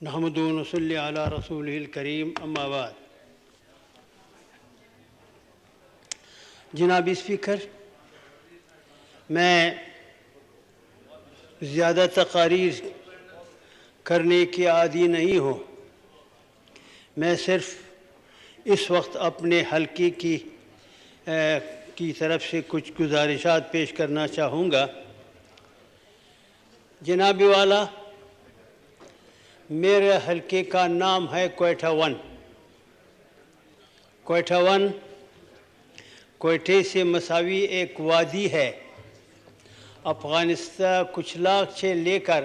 نحمد و نصلی علی رسول الکریم اما بعد. جناب اسپیکر، میں زیادہ تقاریر کرنے کے عادی نہیں ہوں. میں صرف اس وقت اپنے حلقے کی طرف سے کچھ گزارشات پیش کرنا چاہوں گا. جناب والا، میرے حلقے کا نام ہے کوئٹہ ون. کوئٹہ ون کوئٹے سے مساوی ایک وادی ہے. افغانستان کچلاک سے لے کر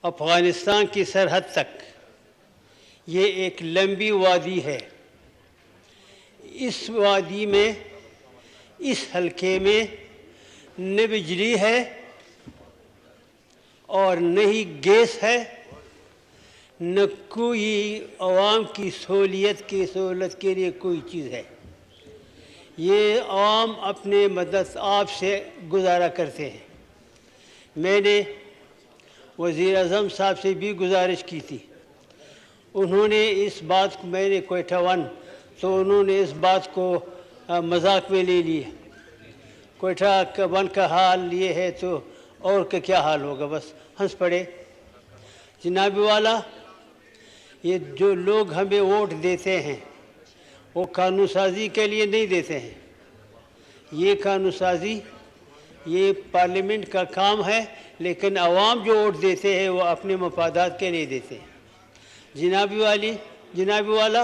افغانستان کی سرحد تک یہ ایک لمبی وادی ہے. اس وادی میں، اس حلقے میں نہ بجلی ہے اور نہ ہی گیس ہے، نہ کوئی عوام کی سہولت کے لیے کوئی چیز ہے. یہ عوام اپنے مدد آپ سے گزارا کرتے ہیں. میں نے وزیر اعظم صاحب سے بھی گزارش کی تھی. انہوں نے اس بات کو، میں نے کوئٹہ ون، تو انہوں نے اس بات کو مذاق میں لے لیا. کوئٹہ ون کا حال یہ ہے تو اور کا کیا حال ہوگا، بس ہنس پڑے. جناب والا، یہ جو لوگ ہمیں ووٹ دیتے ہیں وہ قانون سازی کے لیے نہیں دیتے ہیں. یہ قانون سازی، یہ پارلیمنٹ کا کام ہے، لیکن عوام جو ووٹ دیتے ہیں وہ اپنے مفادات کے لیے دیتے ہیں. جناب والا،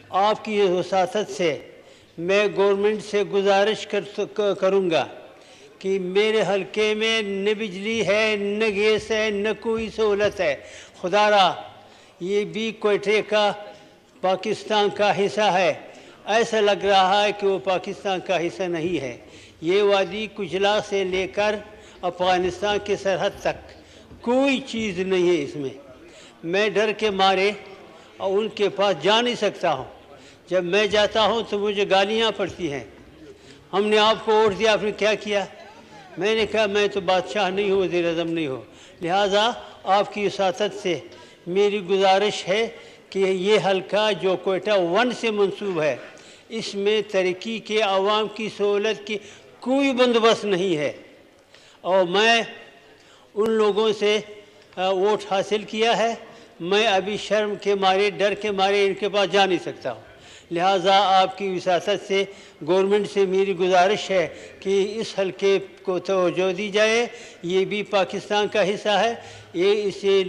آپ کی وساطت سے میں گورنمنٹ سے گزارش کروں گا کہ میرے حلقے میں نہ بجلی ہے، نہ گیس ہے، نہ کوئی سہولت ہے. خدا را یہ بھی کوئٹے کا پاکستان کا حصہ ہے. ایسا لگ رہا ہے کہ وہ پاکستان کا حصہ نہیں ہے. یہ وادی کچلا سے لے کر افغانستان کی سرحد تک کوئی چیز نہیں ہے اس میں. میں ڈر کے مارے اور ان کے پاس جا نہیں سکتا ہوں. جب میں جاتا ہوں تو مجھے گالیاں پڑتی ہیں. ہم نے آپ کو ووٹ دیا، آپ نے کیا کیا؟ میں نے کہا میں تو بادشاہ نہیں ہوں، وزیر اعظم نہیں ہوں. لہٰذا آپ کی وساطت سے میری گزارش ہے کہ یہ حلقہ جو کوئٹہ ون سے منسوب ہے، اس میں ترقی کے، عوام کی سہولت کی کوئی بندوبست نہیں ہے. اور میں ان لوگوں سے ووٹ حاصل کیا ہے. میں ابھی شرم کے مارے، ڈر کے مارے ان کے پاس جا نہیں سکتا ہوں. لہٰذا آپ کی وساطت سے گورنمنٹ سے میری گزارش ہے کہ اس حلقے کو توجہ دی جائے. یہ بھی پاکستان کا حصہ ہے، یہ اسے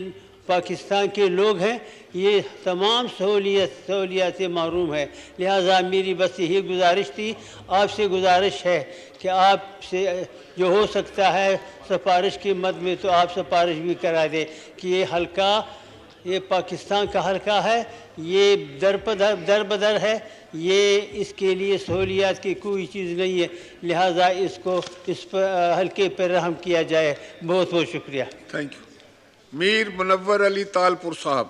پاکستان کے لوگ ہیں، یہ تمام سہولیات سے محروم ہے. لہٰذا میری بس یہی گزارش تھی. آپ سے گزارش ہے کہ آپ سے جو ہو سکتا ہے سفارش کی مد میں تو آپ سفارش بھی کرا دیں کہ یہ حلقہ، یہ پاکستان کا حلقہ ہے، یہ در بدر ہے، یہ اس کے لیے سہولیات کی کوئی چیز نہیں ہے. لہٰذا اس حلقے پر رحم کیا جائے. بہت بہت شکریہ. Thank you. میر منور علی تالپور صاحب.